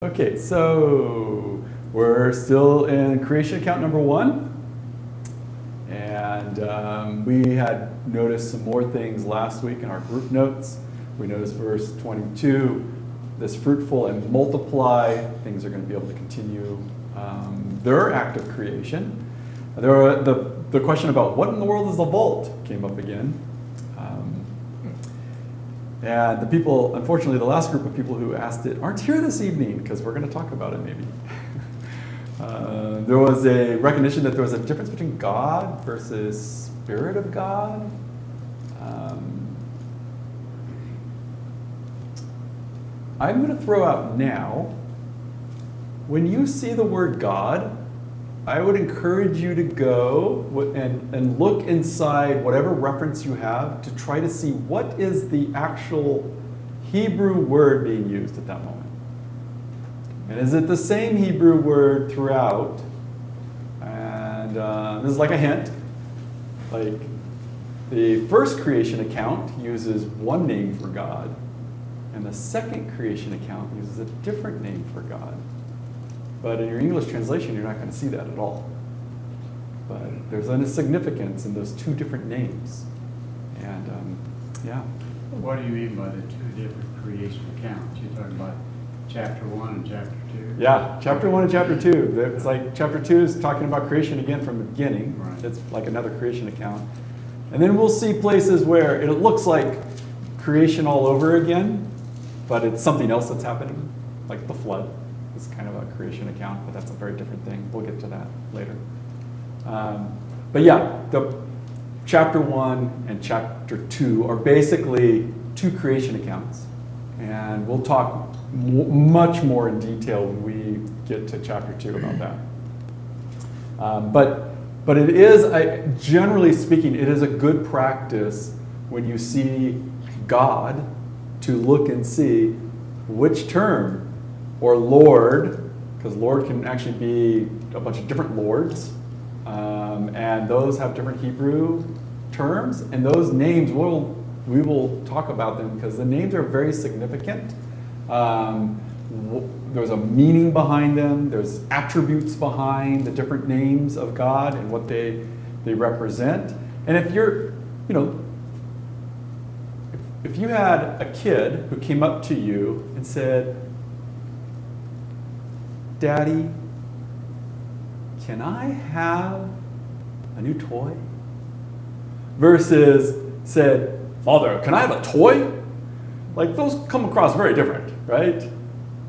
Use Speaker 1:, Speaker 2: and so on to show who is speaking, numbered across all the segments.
Speaker 1: Okay, so we're still in creation account number 1. And we had noticed some more things last week in our group notes. We noticed verse 22, this fruitful and multiply. Things are going to be able to continue their act of creation. The question about what in the world is a vault came up again. And the people, unfortunately, the last group of people who asked it aren't here this evening because we're going to talk about it maybe. There was a recognition that there was a difference between God versus Spirit of God. I'm going to throw out now, when you see the word God, I would encourage you to go and look inside whatever reference you have to try to see what is the actual Hebrew word being used at that moment. And is it the same Hebrew word throughout? And this is like a hint. Like the first creation account uses one name for God, and the second creation account uses a different name for God. But in your English translation, you're not going to see that at all. But there's a significance in those two different names. And yeah.
Speaker 2: What do you mean by the two different creation accounts? You're talking about chapter 1 and chapter 2?
Speaker 1: Yeah, chapter 1 and chapter 2. It's like chapter 2 is talking about creation again from the beginning.
Speaker 2: Right.
Speaker 1: It's like another creation account. And then we'll see places where it looks like creation all over again, but it's something else that's happening, like the flood. It's kind of a creation account, but that's a very different thing. We'll get to that later. But yeah, the chapter 1 and chapter 2 are basically two creation accounts. And we'll talk much more in detail when we get to chapter 2 about that. But it is, generally speaking, it is a good practice when you see God to look and see which term, or Lord, because Lord can actually be a bunch of different lords, and those have different Hebrew terms, and those names, we will talk about them because the names are very significant. There's a meaning behind them, there's attributes behind the different names of God and what they represent. And if you're, if you had a kid who came up to you and said, "Daddy, can I have a new toy?" Versus said, "Father, can I have a toy?" Like those come across very different, right?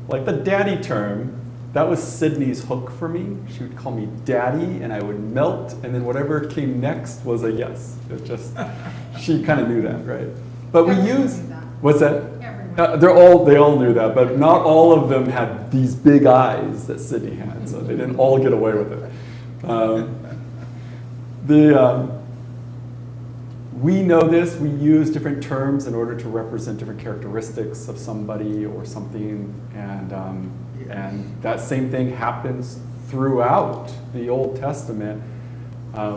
Speaker 1: Like the daddy term, that was Sydney's hook for me. She would call me daddy and I would melt, and then whatever came next was a yes. It just, she kind of knew that, right? But we use, what's that? They all knew that, but not all of them had these big eyes that Sydney had, so they didn't all get away with it. We know this, we use different terms in order to represent different characteristics of somebody or something, and that same thing happens throughout the Old Testament.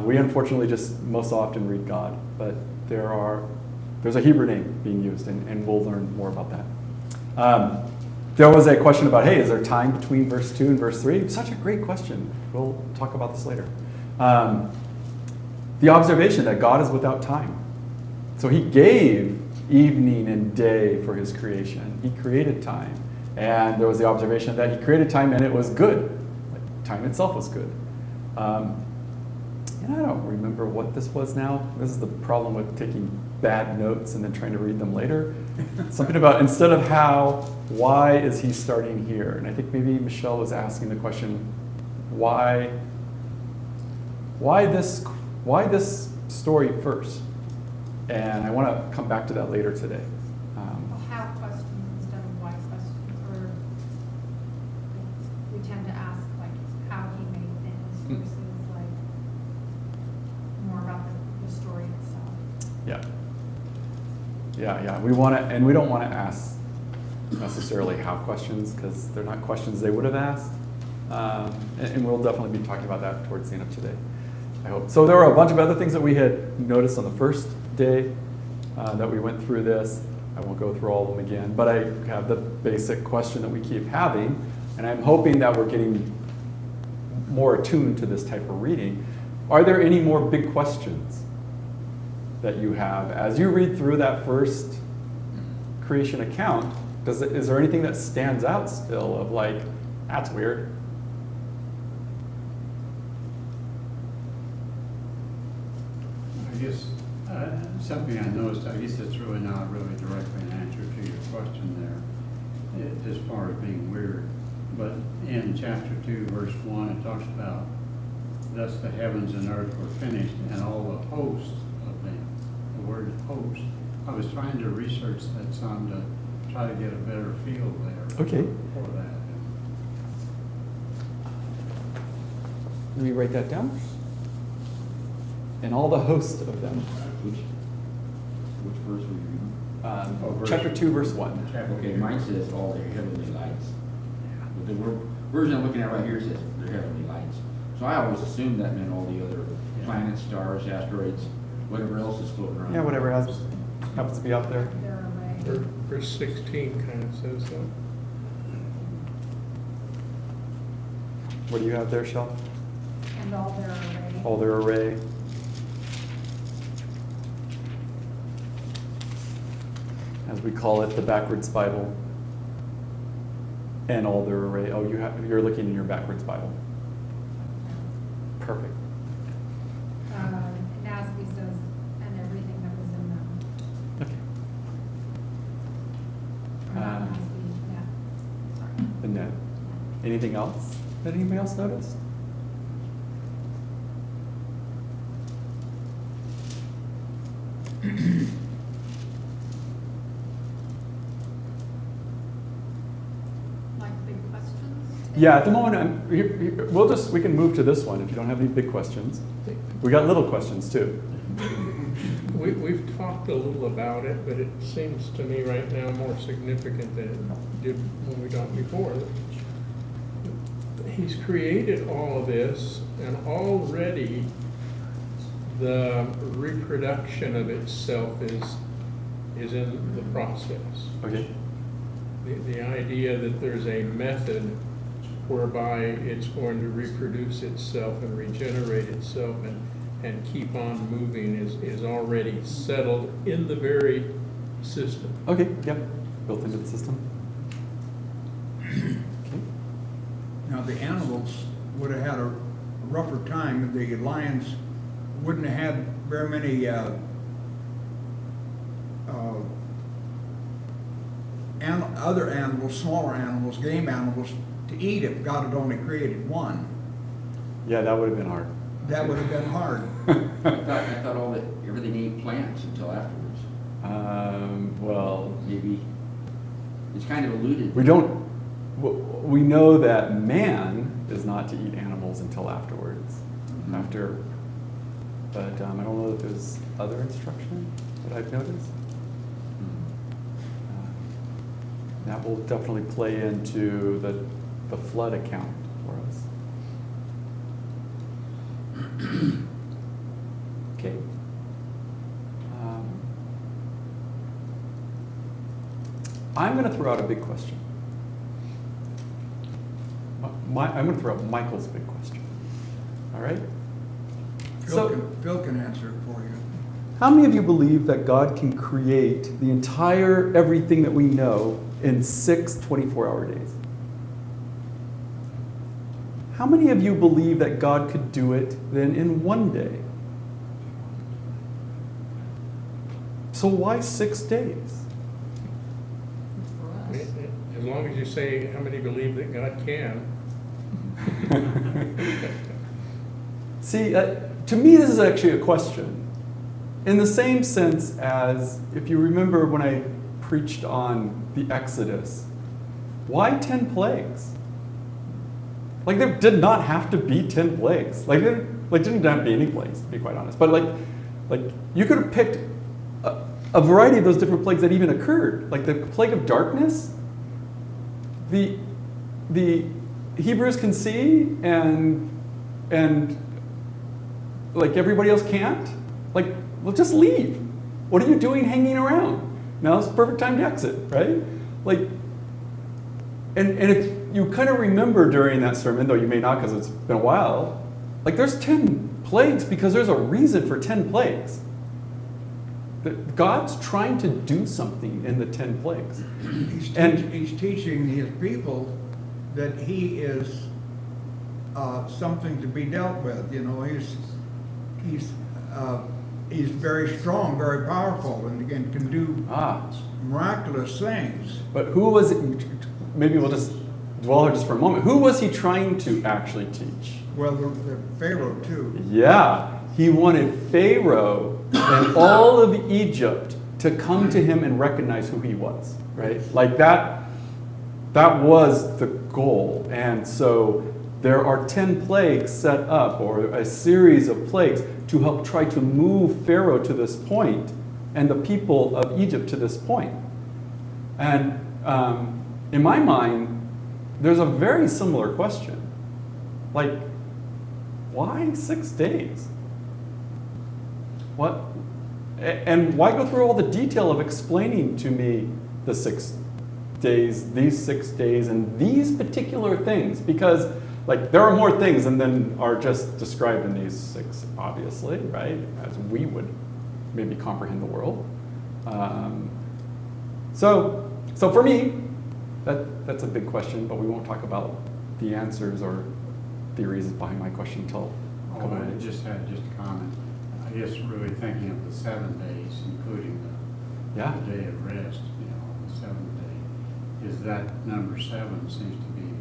Speaker 1: We unfortunately just most often read God, but there's a Hebrew name being used, and we'll learn more about that. There was a question about, hey, is there time between verse 2 and verse 3? Such a great question. We'll talk about this later. The observation that God is without time. So he gave evening and day for his creation. He created time. And there was the observation that he created time and it was good. Like, time itself was good. And I don't remember what this was now. This is the problem with taking bad notes and then trying to read them later. Something about, instead of how, why is he starting here? And I think maybe Michelle was asking the question, why this story first? And I want to come back to that later today.
Speaker 3: How questions instead of why questions, or we tend to ask like how he made things versus like more about the story itself.
Speaker 1: Yeah. We want to, and we don't want to ask necessarily how questions because they're not questions they would have asked. And we'll definitely be talking about that towards the end of today, I hope. So there were a bunch of other things that we had noticed on the first day that we went through this. I won't go through all of them again, but I have the basic question that we keep having And I'm hoping that we're getting more attuned to this type of reading. Are there any more big questions that you have as you read through that first creation account? Is there anything that stands out still of like, that's weird?
Speaker 2: I guess, something I noticed, I guess it's really not really directly an answer to your question there, as far as being weird. But in chapter 2, verse 1, it talks about, thus the heavens and earth were finished, and all the hosts of them. The word host. I was trying to research that some to try to get a better feel there.
Speaker 1: Okay.
Speaker 2: For that.
Speaker 1: Let me write that down. And all the host of them.
Speaker 4: Which verse were you reading?
Speaker 1: Chapter 2, verse 1.
Speaker 2: Chapter
Speaker 4: Okay,
Speaker 2: 2.
Speaker 4: mine says all their heavenly lights. But the version I'm looking at right here says their heavenly lights. So I always assumed that meant all the other planets, stars, asteroids, whatever else is floating around.
Speaker 1: Yeah, whatever happens to be out there.
Speaker 3: Their array.
Speaker 5: Verse 16 kind of says so.
Speaker 1: What do you have there, Shel?
Speaker 3: And all their array.
Speaker 1: All their array. As we call it, the backwards Bible. And all their array. Oh, you're looking in your backwards Bible. Perfect.
Speaker 3: NASB says, and everything that was in them.
Speaker 1: Okay.
Speaker 3: Or not NASB, yeah. Sorry.
Speaker 1: The net. Anything else that anybody else noticed?
Speaker 3: Like big questions?
Speaker 1: Yeah, at the moment, we can move to this one if you don't have any big questions. We got little questions too.
Speaker 5: We've talked a little about it, but it seems to me right now more significant than it did when we talked before. He's created all of this, and already the reproduction of itself is in the process.
Speaker 1: Okay.
Speaker 5: The idea that there's a method whereby it's going to reproduce itself and regenerate itself and keep on moving is already settled in the very system.
Speaker 1: Okay, yep. Built into the system. Okay.
Speaker 6: Now, the animals would have had a rougher time. The lions wouldn't have had very many other animals, smaller animals, game animals, to eat if God had only created one.
Speaker 1: Yeah, that would have been hard.
Speaker 6: That would have been hard.
Speaker 4: I thought everything ate plants until afterwards.
Speaker 1: Well,
Speaker 4: Maybe it's kind of alluded.
Speaker 1: we know that man is not to eat animals until afterwards.
Speaker 4: Mhm.
Speaker 1: But I don't know if there's other instruction that I've noticed. That will definitely play into the flood account for us. Okay. I'm going to throw out a big question. I'm going to throw out Michael's big question. All right?
Speaker 6: Phil can answer it for you.
Speaker 1: How many of you believe that God can create the entire everything that we know in 6 24-hour days? How many of you believe that God could do it then in one day? So why 6 days?
Speaker 5: As long as you say how many believe that God can.
Speaker 1: See, to me, this is actually a question. In the same sense as, if you remember when I preached on the Exodus, why 10 plagues? Like, there did not have to be 10 plagues. Didn't have to be any plagues, to be quite honest. But you could have picked a variety of those different plagues that even occurred. Like the plague of darkness, the Hebrews can see and like everybody else can't. Well, just leave. What are you doing hanging around? Now is the perfect time to exit, right? And if you kind of remember during that sermon, though you may not because it's been a while, like there's 10 plagues because there's a reason for 10 plagues. God's trying to do something in the 10 plagues.
Speaker 6: He's teaching his people that he is something to be dealt with. You know, he's very strong, very powerful, and again can do miraculous things.
Speaker 1: But who was it? Maybe we'll just dwell here just for a moment. Who was he trying to actually teach?
Speaker 6: Well, the Pharaoh too.
Speaker 1: Yeah, he wanted Pharaoh and all of Egypt to come to him and recognize who he was, right? Like that was the goal. And so there are 10 plagues set up, or a series of plagues, to help try to move Pharaoh to this point and the people of Egypt to this point. And in my mind, there's a very similar question. Like, why 6 days? What? And why go through all the detail of explaining to me the 6 days, these 6 days, and these particular things? Because, like, there are more things than are just described in these 6, obviously, right? As we would maybe comprehend the world. So for me, that's a big question, but we won't talk about the answers or theories behind my question until a couple
Speaker 2: I
Speaker 1: of days.
Speaker 2: just had just a comment. I guess really thinking of the 7 days, including the day of rest, you know, the 7th day, is that number 7 seems to be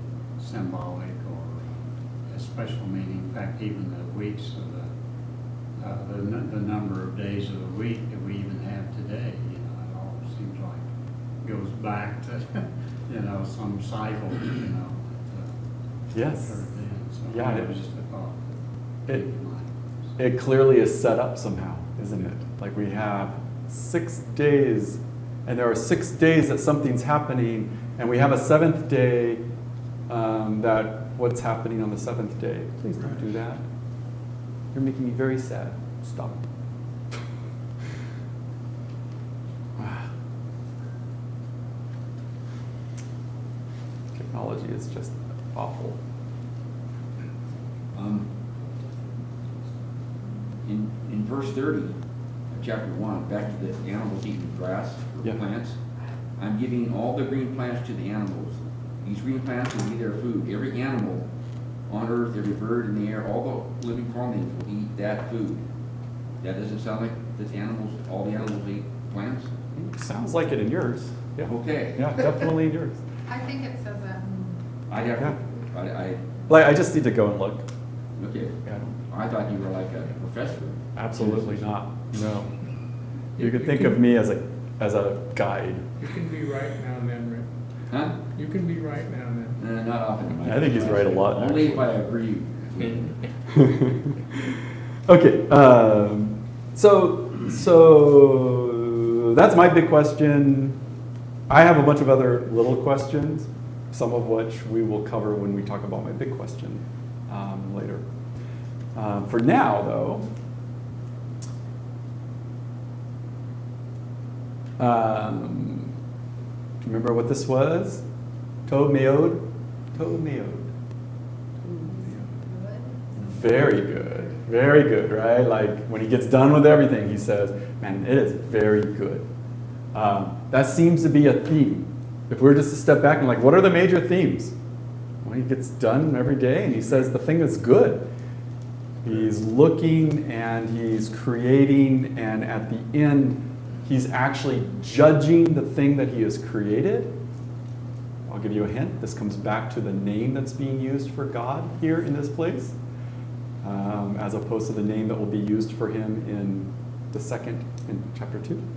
Speaker 2: symbolic or a special meaning. In fact, even the weeks of the number of days of the week that we even have today, you know, it all seems like goes back to, you know, some cycle, you know.
Speaker 1: Yes.
Speaker 2: So
Speaker 1: Yeah,
Speaker 2: it was just a thought.
Speaker 1: It clearly is set up somehow, isn't it? Like we have 6 days, and there are 6 days that something's happening, and we have a 7th day that what's happening on the 7th day. Please don't do that. You're making me very sad. Stop. Technology is just awful.
Speaker 4: In verse 30 of chapter 1, back to the animals eating grass or plants, I'm giving all the green plants to the animals. These green plants will be their food. Every animal on earth, every bird in the air, all the living things will eat that food. That doesn't sound like that animals, all the animals eat plants?
Speaker 1: Sounds like it in yours. Yeah.
Speaker 4: Okay.
Speaker 1: Yeah, definitely in yours.
Speaker 3: I think it says that.
Speaker 4: I'd have
Speaker 1: Yeah.
Speaker 4: to,
Speaker 1: Like, I just need to go and look.
Speaker 4: okay.
Speaker 1: Yeah.
Speaker 4: I thought you were like a professor.
Speaker 1: Absolutely not. No. You could think of me as a guide.
Speaker 5: You can be right now and then, Rick.
Speaker 4: Huh?
Speaker 5: You can be right now and then.
Speaker 4: Not often. in my
Speaker 1: I think he's right a lot,
Speaker 4: Only if
Speaker 1: actually.
Speaker 4: I agree.
Speaker 1: Okay. So that's my big question. I have a bunch of other little questions, some of which we will cover when we talk about my big question later. For now, though, do you remember what this was? Tov meod? Tov meod. Very good. Very good, right? Like when he gets done with everything, he says, man, it is very good. That seems to be a theme. If we were just to step back and like, what are the major themes? Well, he gets done every day and he says the thing that's good. He's looking and he's creating, and at the end, he's actually judging the thing that he has created. I'll give you a hint. This comes back to the name that's being used for God here in this place, as opposed to the name that will be used for him in the second, in chapter 2.
Speaker 3: Things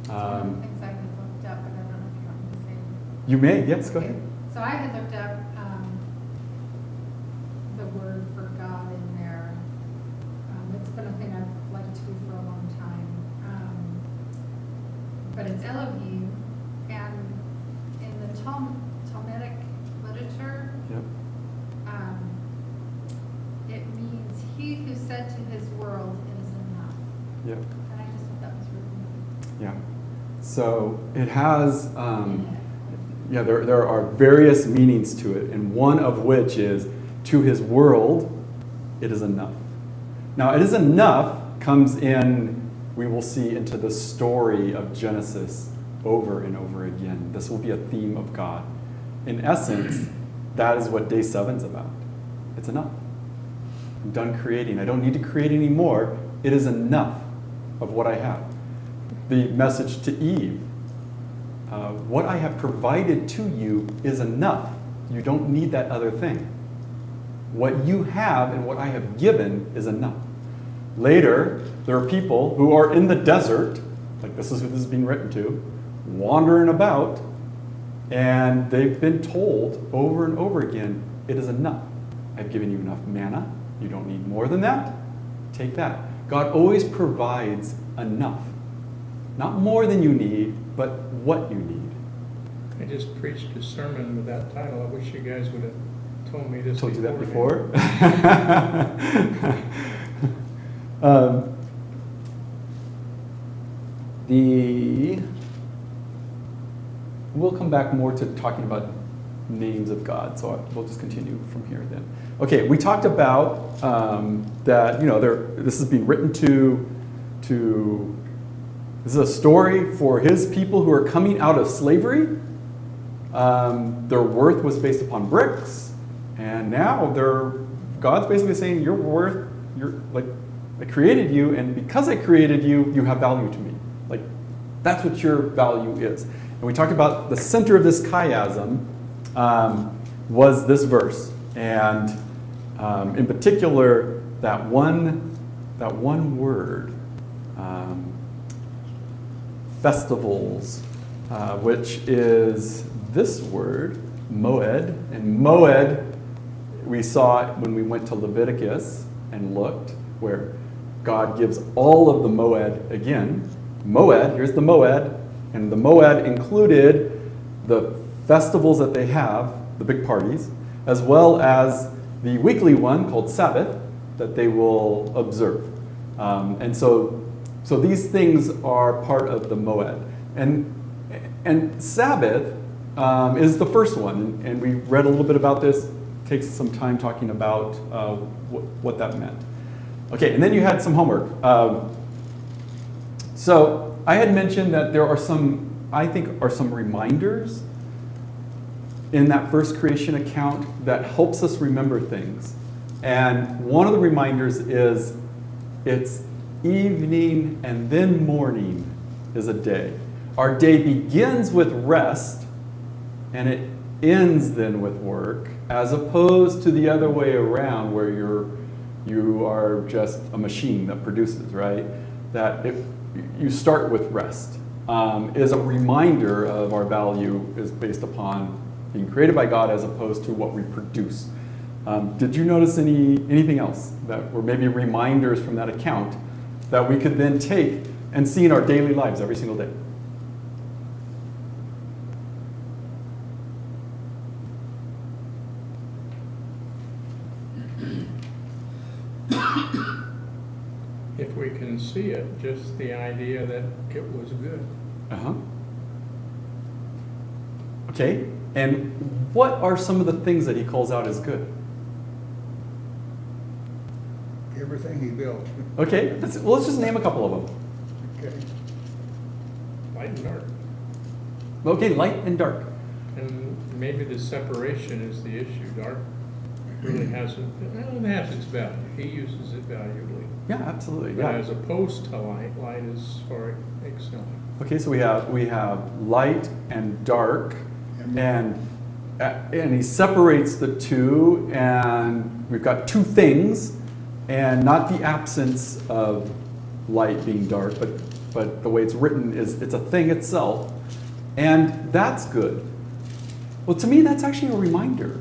Speaker 3: I had looked up, but I don't know if you want me to say.
Speaker 1: You may, yes, go ahead.
Speaker 3: So I had looked up the word for God in there. It's been a thing I've liked to do for a long time. But it's Elohim, and in the Talmudic literature,
Speaker 1: Yep.
Speaker 3: it means he who said to his world, it is enough.
Speaker 1: Yep.
Speaker 3: And I just thought that was really neat.
Speaker 1: Yeah. So it has,
Speaker 3: In it.
Speaker 1: Yeah, there are various meanings to it, and one of which is, to his world, it is enough. Now, it is enough comes in, we will see, into the story of Genesis over and over again. This will be a theme of God. In essence, that is what day 7's about. It's enough. I'm done creating. I don't need to create anymore. It is enough of what I have. The message to Eve, what I have provided to you is enough. You don't need that other thing. What you have and what I have given is enough. Later, there are people who are in the desert, like this is who this is being written to, wandering about, and they've been told over and over again, it is enough. I've given you enough manna. You don't need more than that. Take that. God always provides enough. Not more than you need, but what you need.
Speaker 5: I just preached a sermon with that title. I wish you guys would have told me this
Speaker 1: Told you that
Speaker 5: beforehand.
Speaker 1: before? We'll come back more to talking about names of God, so we'll just continue from here then. Okay, we talked about that, this is being written this is a story for his people who are coming out of slavery. Their worth was based upon bricks, and now God's basically saying, your worth, I created you, and because I created you, you have value to me. Like, that's what your value is. And we talked about the center of this chiasm was this verse, and in particular, that one word, festivals, which is this word, moed. And moed, we saw when we went to Leviticus and looked, where God gives all of the moed again. Moed, here's the moed, and the moed included the festivals that they have, the big parties, as well as the weekly one called Sabbath that they will observe. And so these things are part of the moed. And Sabbath is the first one, and we read a little bit about this. Takes some time talking about what that meant. Okay, and then you had some homework. So I had mentioned that there are some reminders in that first creation account that helps us remember things. And one of the reminders is it's evening and then morning is a day. Our day begins with rest and it ends then with work, as opposed to the other way around where you are just a machine that produces, right? That you start with rest is a reminder of our value is based upon being created by God as opposed to what we produce. Did you notice anything else that were maybe reminders from that account that we could then take and see in our daily lives every single day?
Speaker 5: If we can see it, just the idea that it was good.
Speaker 1: Uh-huh. Okay, and what are some of the things that he calls out as good?
Speaker 6: Everything he built.
Speaker 1: Okay, let's just name a couple of them.
Speaker 6: Okay.
Speaker 5: Light and dark.
Speaker 1: Okay, light and dark.
Speaker 5: And maybe the separation is the issue. Dark really has its value. He uses it valuably.
Speaker 1: Yeah, absolutely.
Speaker 5: But
Speaker 1: Yeah.
Speaker 5: as opposed to light, light is far excelling.
Speaker 1: Okay, so we have light and dark, and he separates the two, and we've got two things, and not the absence of light being dark, but the way it's written is it's a thing itself, and that's good. Well, to me, that's actually a reminder,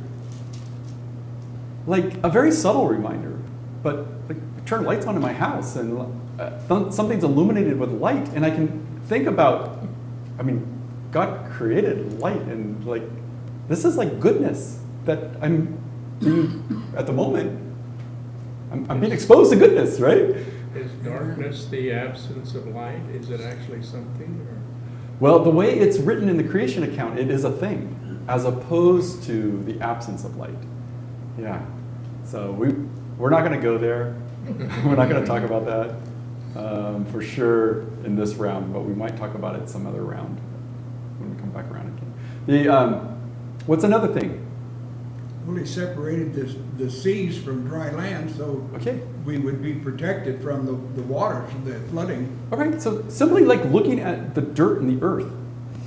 Speaker 1: like a very subtle reminder, but like, I turn lights on in my house, and something's illuminated with light, and I can think about, God created light, and like, this is like goodness that I'm being, at the moment, I'm being exposed to goodness, right?
Speaker 5: Is darkness the absence of light? Is it actually something?
Speaker 1: Well, the way it's written in the creation account, it is a thing, as opposed to the absence of light. Yeah. So we're not going to go there. We're not going to talk about that for sure in this round, but we might talk about it some other round when we come back around again. What's another thing?
Speaker 6: Well, he separated the seas from dry land, so
Speaker 1: Okay.
Speaker 6: we would be protected from the waters, the flooding.
Speaker 1: All right. So simply like looking at the dirt and the earth,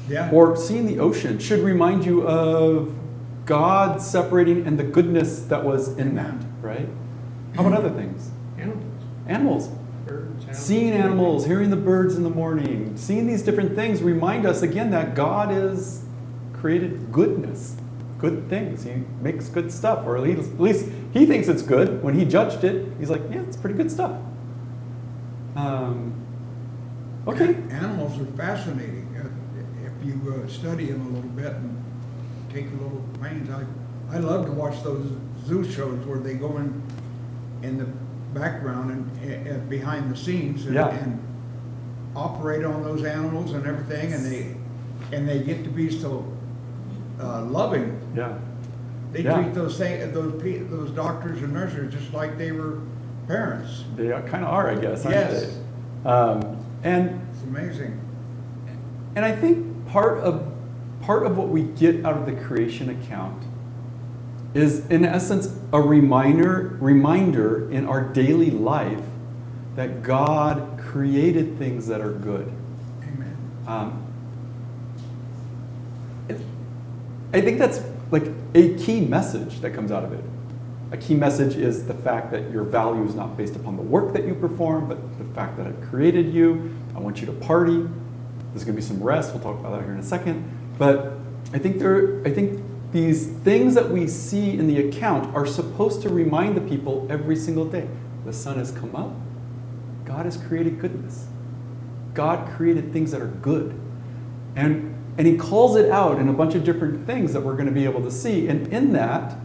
Speaker 6: Yeah.
Speaker 1: or seeing the ocean should remind you of God separating and the goodness that was in that, right? How about other things?
Speaker 5: Animals,
Speaker 1: Animals.
Speaker 5: birds, animals.
Speaker 1: Seeing animals, hearing the birds in the morning, seeing these different things remind us again that God is created goodness, good things. He makes good stuff, or at least he thinks it's good. When he judged it, he's like, yeah, it's pretty good stuff. Okay.
Speaker 6: Animals are fascinating. If you study them a little bit and take a little pains. I love to watch those zoo shows where they go in the background and behind the scenes
Speaker 1: Yeah.
Speaker 6: and operate on those animals and everything, and they get to be so loving.
Speaker 1: Yeah.
Speaker 6: They
Speaker 1: Yeah.
Speaker 6: treat those doctors and nurses just like they were parents.
Speaker 1: They kind of are, I guess, aren't
Speaker 6: Yes.
Speaker 1: they? And
Speaker 6: It's amazing.
Speaker 1: I think part of what we get out of the creation account is, in essence, a reminder in our daily life that God created things that are good.
Speaker 6: Amen.
Speaker 1: I think that's like a key message that comes out of it. A key message is the fact that your value is not based upon the work that you perform, but the fact that I've created you. I want you to party. There's going to be some rest. We'll talk about that here in a second. But I think these things that we see in the account are supposed to remind the people every single day. The sun has come up. God has created goodness. God created things that are good. And he calls it out in a bunch of different things that we're going to be able to see. And in that,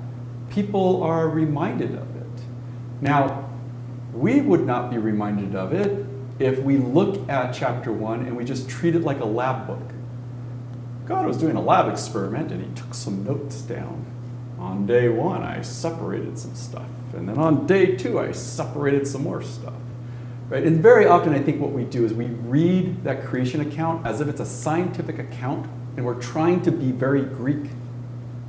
Speaker 1: people are reminded of it. Now, we would not be reminded of it if we look at chapter 1 and we just treat it like a lab book. God was doing a lab experiment and he took some notes down. On day 1, I separated some stuff. And then on day 2, I separated some more stuff. Right? And very often I think what we do is we read that creation account as if it's a scientific account, and we're trying to be very Greek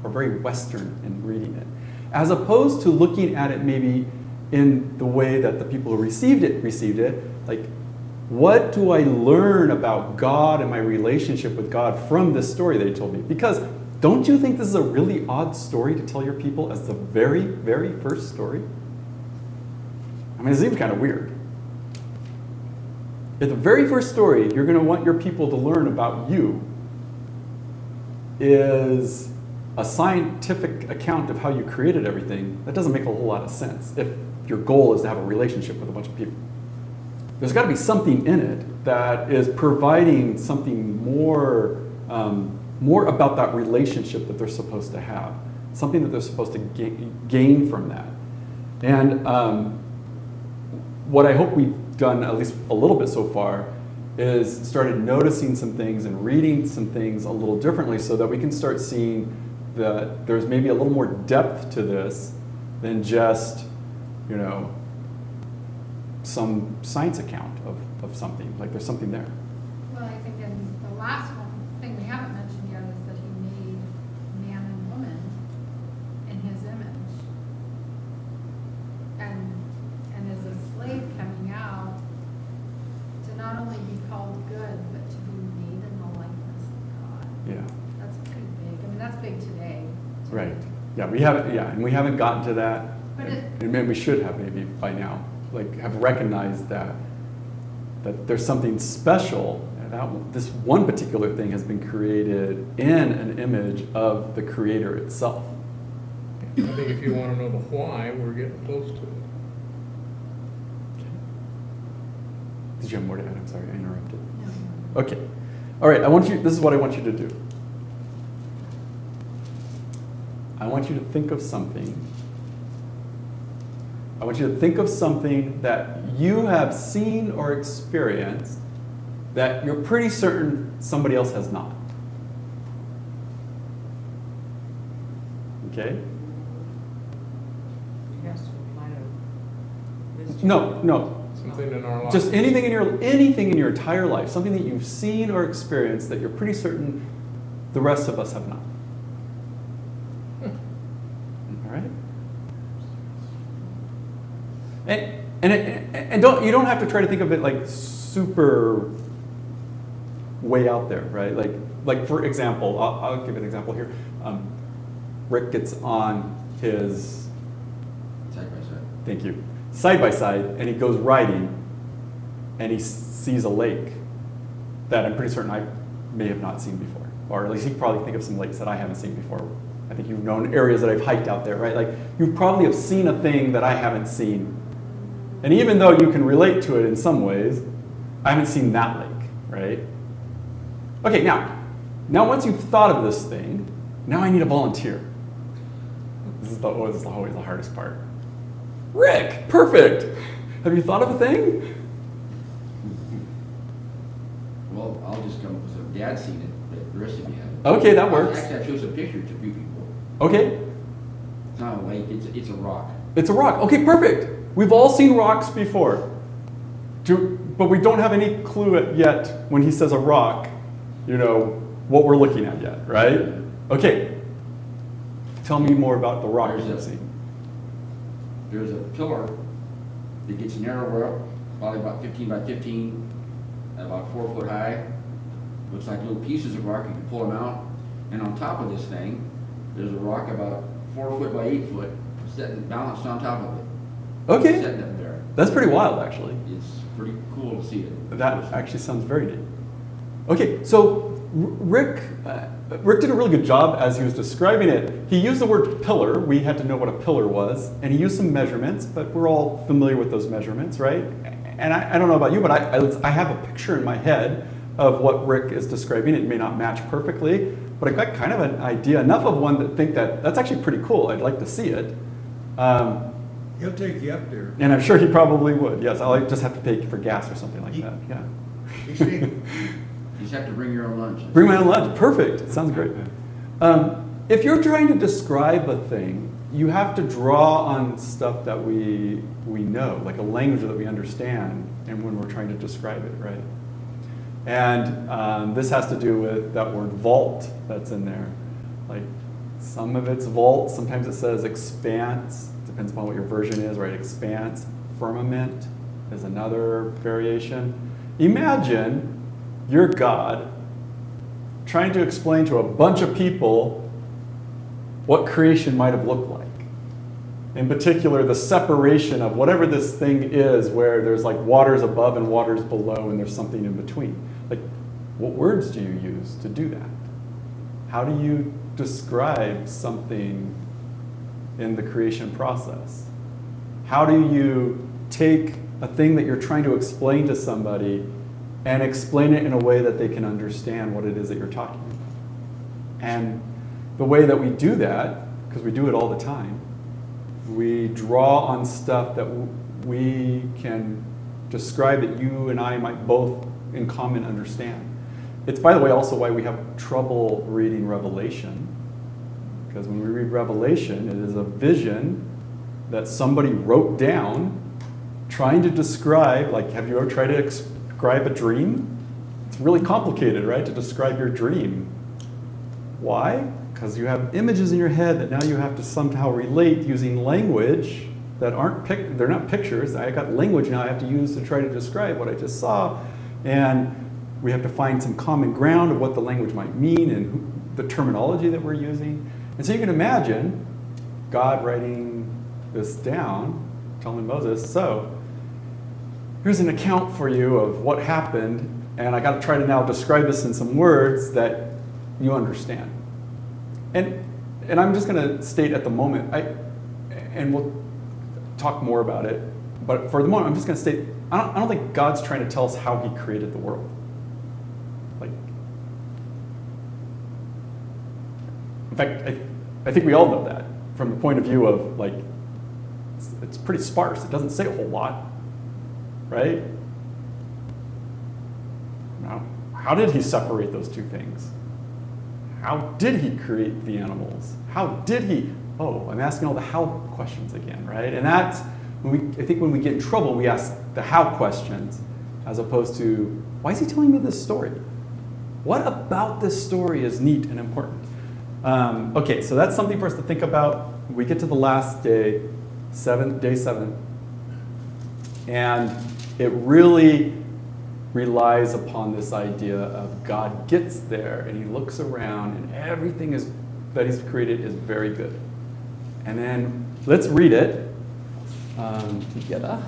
Speaker 1: or very Western in reading it, as opposed to looking at it maybe in the way that the people who received it, like, what do I learn about God and my relationship with God from this story they told me? Because don't you think this is a really odd story to tell your people as the very, very first story? I mean, it seems kind of weird. If the very first story you're going to want your people to learn about you is a scientific account of how you created everything, that doesn't make a whole lot of sense if your goal is to have a relationship with a bunch of people. There's got to be something in it that is providing something more about that relationship that they're supposed to have, something that they're supposed to gain from that. And what I hope we've done, at least a little bit so far, is started noticing some things and reading some things a little differently so that we can start seeing that there's maybe a little more depth to this than just, some science account of something. Like there's something there.
Speaker 3: Well, I think in the last thing we haven't mentioned yet is that he made man and woman in his image. And as a slave coming out, to not only be called good, but to be made in the likeness of God.
Speaker 1: Yeah.
Speaker 3: That's pretty big. I mean, that's big today.
Speaker 1: Right. Yeah, we haven't gotten to that.
Speaker 3: But
Speaker 1: And maybe we should have maybe by now, like have recognized that there's something special. This one particular thing has been created in an image of the Creator itself.
Speaker 5: I think if you want to know the why, we're getting close to it.
Speaker 1: Did you have more to add? I'm sorry, I interrupted.
Speaker 3: No.
Speaker 1: Okay. All right, this is what I want you to do. I want you to think of something. I want you to think of something that you have seen or experienced that you're pretty certain somebody else has not. Okay?
Speaker 7: It has to apply to this.
Speaker 1: No, no.
Speaker 5: Something in our life.
Speaker 1: Just anything in your entire life, something that you've seen or experienced that you're pretty certain the rest of us have not. All right? And you don't have to try to think of it like super way out there, right? Like for example, I'll give an example here. Rick gets on his,
Speaker 4: Side by side.
Speaker 1: thank you, side by side, and he goes riding, and he sees a lake that I'm pretty certain I may have not seen before, or at least he can probably think of some lakes that I haven't seen before. I think you've known areas that I've hiked out there, right? Like you probably have seen a thing that I haven't seen, and even though you can relate to it in some ways, I haven't seen that lake, right? Okay, now once you've thought of this thing, now I need a volunteer. This is always the hardest part. Rick, perfect. Have you thought of a thing?
Speaker 4: Well, I'll just come up with some. Dad's seen it, but the rest of you haven't.
Speaker 1: Okay, that works.
Speaker 4: Actually, I showed some pictures to a few people.
Speaker 1: Okay,
Speaker 4: It's not a lake, it's a rock.
Speaker 1: it's a rock. Okay, perfect. We've all seen rocks before. But we don't have any clue yet when he says a rock, what we're looking at yet, right? Okay. Tell me more about the rock you've seen.
Speaker 4: There's a pillar that gets narrower, probably about 15 by 15, about 4 foot high. Looks like little pieces of rock, you can pull them out. And on top of this thing, there's a rock about 4 foot by 8 foot, sitting balanced on top of it.
Speaker 1: Okay.
Speaker 4: Sitting up there.
Speaker 1: That's pretty wild, actually.
Speaker 4: It's pretty cool to see it.
Speaker 1: That actually sounds very neat. Okay, so Rick did a really good job as he was describing it. He used the word pillar. We had to know what a pillar was, and he used some measurements, but we're all familiar with those measurements, right? And I don't know about you, but I have a picture in my head of what Rick is describing. It may not match perfectly, but I've got kind of an idea, enough of one that think that that's actually pretty cool. I'd like to see it.
Speaker 6: He'll take you up there.
Speaker 1: And I'm sure he probably would. Yes, I'll just have to pay for gas or something like that. Yeah.
Speaker 6: You see,
Speaker 4: You just have to bring your own lunch.
Speaker 1: Bring my own lunch. Perfect. Sounds great. If you're trying to describe a thing, you have to draw on stuff that we know, like a language that we understand, and when we're trying to describe it, right? And this has to do with that word vault that's in there. Like some of it's vault, sometimes it says expanse. Depends upon what your version is, right? Expanse. Firmament is another variation. Imagine you're God trying to explain to a bunch of people what creation might have looked like. In particular, the separation of whatever this thing is, where there's like waters above and waters below, and there's something in between. Like, what words do you use to do that? How do you describe something in the creation process? How do you take a thing that you're trying to explain to somebody and explain it in a way that they can understand what it is that you're talking about? And the way that we do that, because we do it all the time, we draw on stuff that we can describe that you and I might both in common understand. It's, by the way, also why we have trouble reading Revelation. Because when we read Revelation, it is a vision that somebody wrote down trying to describe, like, have you ever tried to describe a dream? It's really complicated, right, to describe your dream. Why? Because you have images in your head that now you have to somehow relate using language that aren't, they're not pictures. I got language now I have to use to try to describe what I just saw. And we have to find some common ground of what the language might mean and the terminology that we're using. And so you can imagine God writing this down, telling Moses, so here's an account for you of what happened, and I got to try to now describe this in some words that you understand. And I'm just going to state at the moment, and we'll talk more about it, but for the moment, I'm just going to state, I don't think God's trying to tell us how he created the world. Like, in fact, I think we all know that from the point of view of, like, it's pretty sparse. It doesn't say a whole lot, right? I how did he separate those two things? How did he create the animals? How did he? Oh, I'm asking all the how questions again, right? And that's, I think when we get in trouble, we ask the how questions as opposed to, why is he telling me this story? What about this story is neat and important? Okay, so that's something for us to think about. We get to the last day, day 7, and it really relies upon this idea of God gets there and he looks around and everything that he's created is very good. And then let's read it together.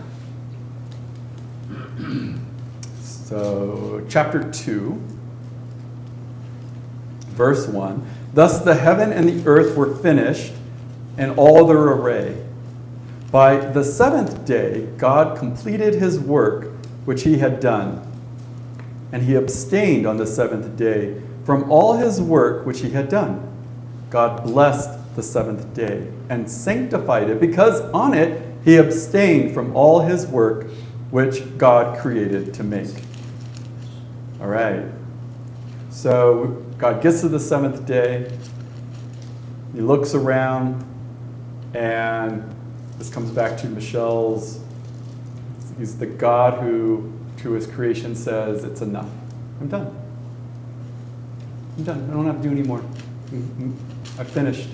Speaker 1: So, chapter 2, verse 1. Thus the heaven and the earth were finished, and all their array. By the 7th day, God completed his work which he had done. And he abstained on the 7th day from all his work which he had done. God blessed the 7th day and sanctified it, because on it he abstained from all his work which God created to make. All right. So God gets to the 7th day. He looks around, and this comes back to Michelle's. He's the God who, to his creation, says, it's enough. I'm done. I'm done. I don't have to do any more. I've finished.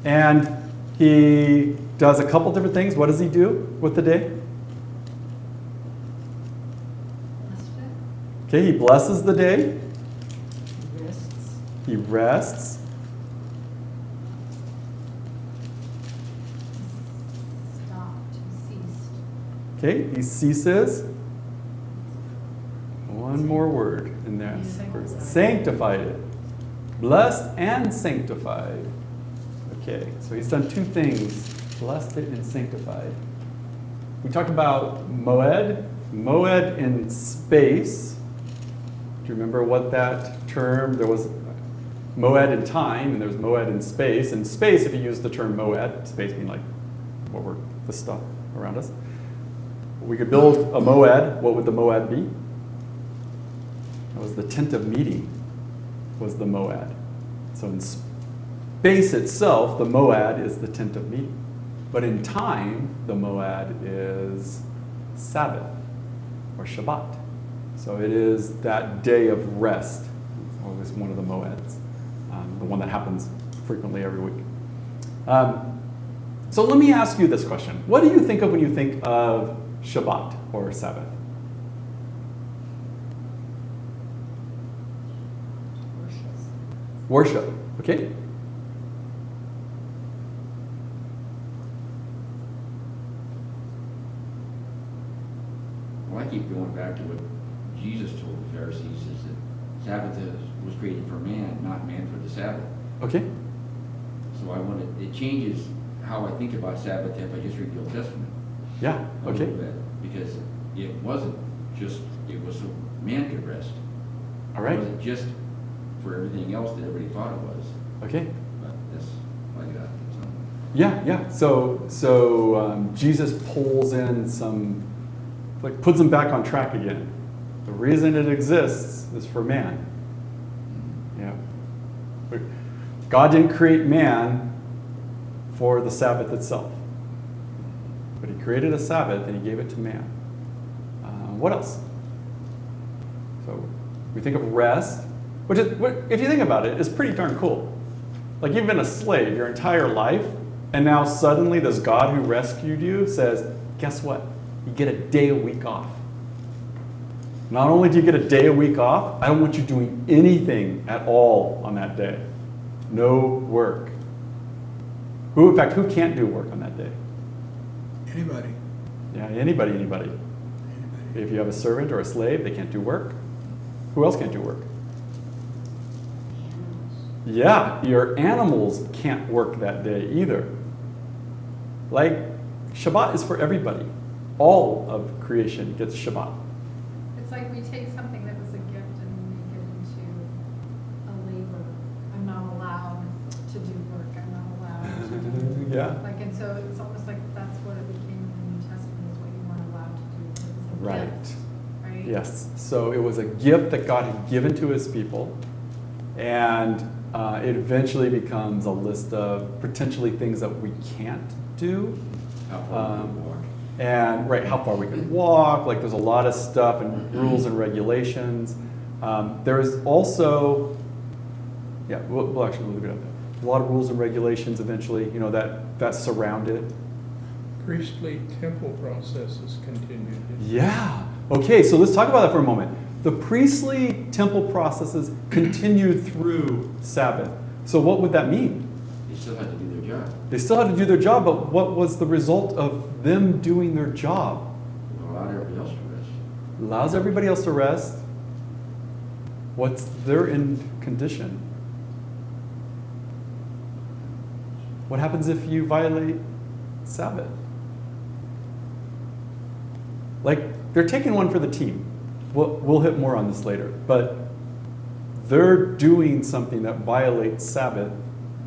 Speaker 1: And he does a couple different things. What does he do with the day? Okay, he blesses the day.
Speaker 7: Rests.
Speaker 1: He rests.
Speaker 3: Stopped, ceased.
Speaker 1: Okay, he ceases. One more word in there.
Speaker 3: Sanctified.
Speaker 1: Sanctified it. Blessed and sanctified. Okay, so he's done two things. Blessed it and sanctified. We talked about moed. Moed in space. Do you remember what that term, there was moed in time, and there's moed in space. In space, if you use the term moed, space being like what were the stuff around us, we could build a moed. What would the moed be? That was the tent of meeting, was the moed. So in space itself, the moed is the tent of meeting. But in time, the moed is Sabbath or Shabbat. So it is that day of rest, always one of the moeds, the one that happens frequently every week. So let me ask you this question. What do you think of when you think of Shabbat or Sabbath? Worship, okay?
Speaker 4: Well, I keep going back to what Jesus told the Pharisees, is that Sabbath was created for man, not man for the Sabbath.
Speaker 1: Okay.
Speaker 4: So it changes how I think about Sabbath if I just read the Old Testament.
Speaker 1: Yeah,
Speaker 4: A
Speaker 1: okay.
Speaker 4: little bit, because it wasn't just, it was so man could rest.
Speaker 1: All right.
Speaker 4: It wasn't just for everything else that everybody thought it was.
Speaker 1: Okay.
Speaker 4: But that's like that. So.
Speaker 1: Yeah. So Jesus pulls in puts them back on track again. The reason it exists is for man. Yeah. But God didn't create man for the Sabbath itself. But he created a Sabbath and he gave it to man. What else? So we think of rest, which is, if you think about it, is pretty darn cool. Like you've been a slave your entire life, and now suddenly this God who rescued you says, guess what? You get a day a week off. Not only do you get a day a week off, I don't want you doing anything at all on that day. No work. In fact, who can't do work on that day?
Speaker 6: Anybody.
Speaker 1: Yeah, anybody. If you have a servant or a slave, they can't do work. Who else can't do work? Yeah, your animals can't work that day either. Like, Shabbat is for everybody. All of creation gets Shabbat.
Speaker 3: It's like we take something that was a gift and we make it into a labor. I'm not allowed to do work. I'm not allowed to do
Speaker 1: Yeah.
Speaker 3: Like, and so it's almost like that's what it became in the New Testament, is what you weren't allowed to do. It was a
Speaker 1: Right.
Speaker 3: gift, right?
Speaker 1: Yes. So it was a gift that God had given to his people, and it eventually becomes a list of potentially things that we can't do.
Speaker 4: How far we can walk.
Speaker 1: And right, how far we can walk, like there's a lot of stuff and rules and regulations. There's also, yeah, we'll actually look it up. A lot of rules and regulations eventually, that surround it.
Speaker 5: Priestly temple processes continued.
Speaker 1: Yeah. Okay, so let's talk about that for a moment. The priestly temple processes continued through Sabbath. So what would that mean?
Speaker 4: They still had to do their job.
Speaker 1: They still had to do their job, but what was the result of them doing their job?
Speaker 4: It allowed everybody else to rest.
Speaker 1: Allows everybody else to rest. What's their end condition? What happens if you violate Sabbath? Like, they're taking one for the team. We'll hit more on this later. But they're doing something that violates Sabbath.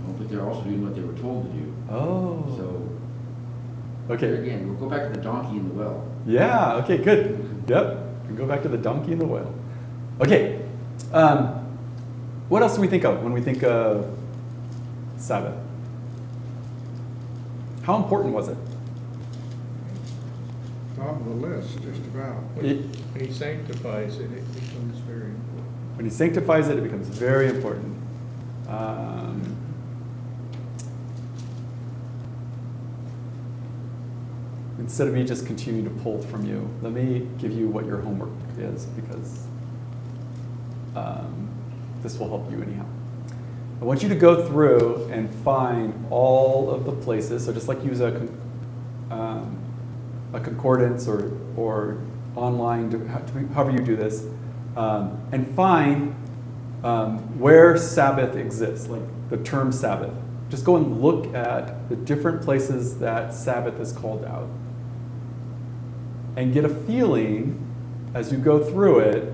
Speaker 4: Well, but they're also doing what they were told to do.
Speaker 1: Oh.
Speaker 4: So,
Speaker 1: Okay.
Speaker 4: again, we'll go back to the donkey in the well.
Speaker 1: Yeah, okay, good. Yep. We can go back to the donkey and the whale. Okay. What else do we think of when we think of Sabbath? How important was it?
Speaker 6: Top of the list, just about.
Speaker 5: When he sanctifies it, it becomes very important.
Speaker 1: When he sanctifies it, it becomes very important. Instead of me just continuing to pull from you, let me give you what your homework is, because this will help you anyhow. I want you to go through and find all of the places, so just like use a concordance or online, however you do this, and find where Sabbath exists, like the term Sabbath. Just go and look at the different places that Sabbath is called out. And get a feeling, as you go through it,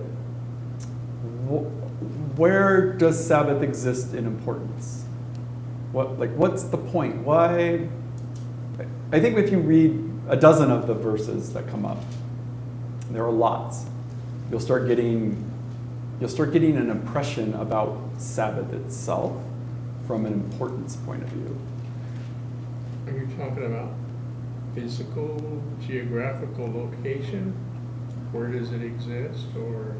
Speaker 1: where does Sabbath exist in importance? What's the point? Why? I think if you read a dozen of the verses that come up, there are lots, you'll start getting an impression about Sabbath itself from an importance point of view.
Speaker 5: Are you talking about physical, geographical location? Where does it exist? Or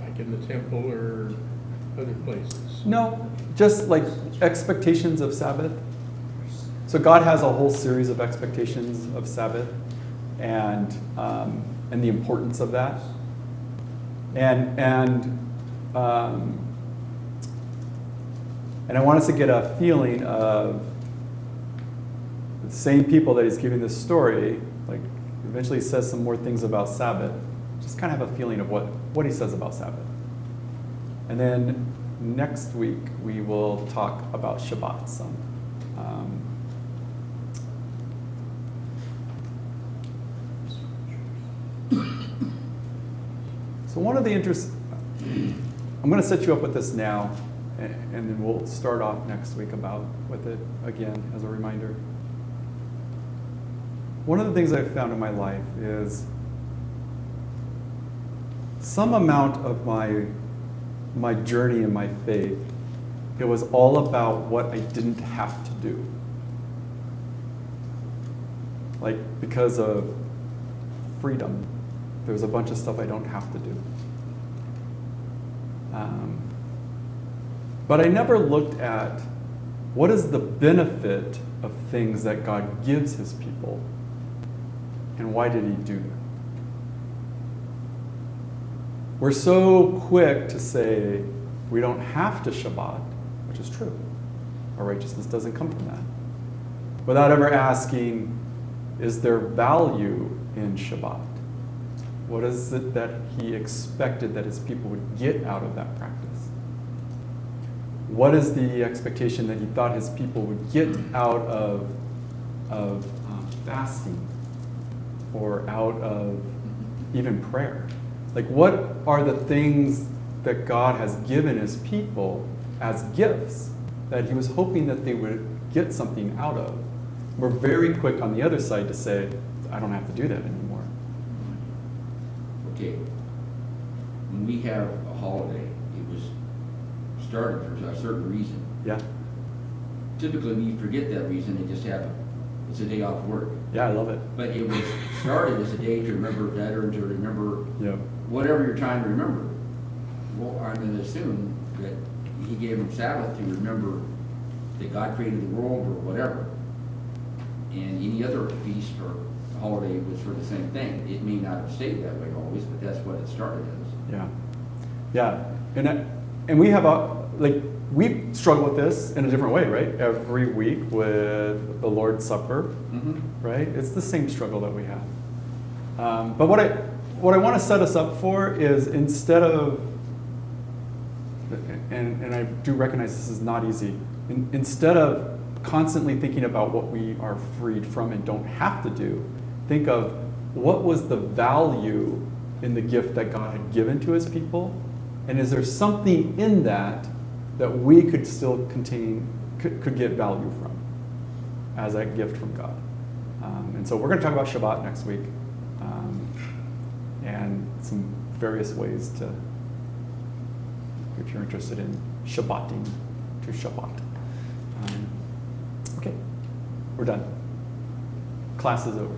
Speaker 5: like in the temple or other places?
Speaker 1: No, just like expectations of Sabbath. So God has a whole series of expectations of Sabbath, and the importance of that, and I want us to get a feeling of the same people that he's giving this story. Like, eventually he says some more things about Sabbath. Just kind of have a feeling of what he says about Sabbath. And then next week we will talk about Shabbat some. So one of the interests, I'm going to set you up with this now, and then we'll start off next week with it again as a reminder. One of the things I've found in my life is some amount of my journey in my faith, it was all about what I didn't have to do. Like, because of freedom, there's a bunch of stuff I don't have to do. But I never looked at what is the benefit of things that God gives his people, and why did he do that? We're so quick to say we don't have to Shabbat, which is true. Our righteousness doesn't come from that. Without ever asking, is there value in Shabbat? What is it that he expected that his people would get out of that practice? What is the expectation that he thought his people would get out of fasting, or out of even prayer? Like, what are the things that God has given his people as gifts that he was hoping that they would get something out of? We're very quick on the other side to say, I don't have to do that anymore.
Speaker 4: Okay, when we have a holiday, it was started for a certain reason.
Speaker 1: Yeah,
Speaker 4: Typically, we forget that reason and just have, it's a day off work.
Speaker 1: yeah, I love it.
Speaker 4: But it was started as a day to remember veterans or remember
Speaker 1: Yeah,
Speaker 4: whatever you're trying to remember. Well, I'm gonna assume that he gave them Sabbath to remember that God created the world or whatever. And any other feast or holiday was for the same thing. It may not have stayed that way always, but that's what it started as.
Speaker 1: yeah, yeah. And we have we struggle with this in a different way, right? Every week with the Lord's Supper, right? It's the same struggle that we have. But what I want to set us up for is instead of, and I do recognize this is not easy, instead of constantly thinking about what we are freed from and don't have to do, think of what was the value in the gift that God had given to his people, and is there something in that that we could still could get value from as a gift from God. And so we're going to talk about Shabbat next week, and some various ways to, if you're interested in Shabbating, to Shabbat. Okay, we're done. Class is over.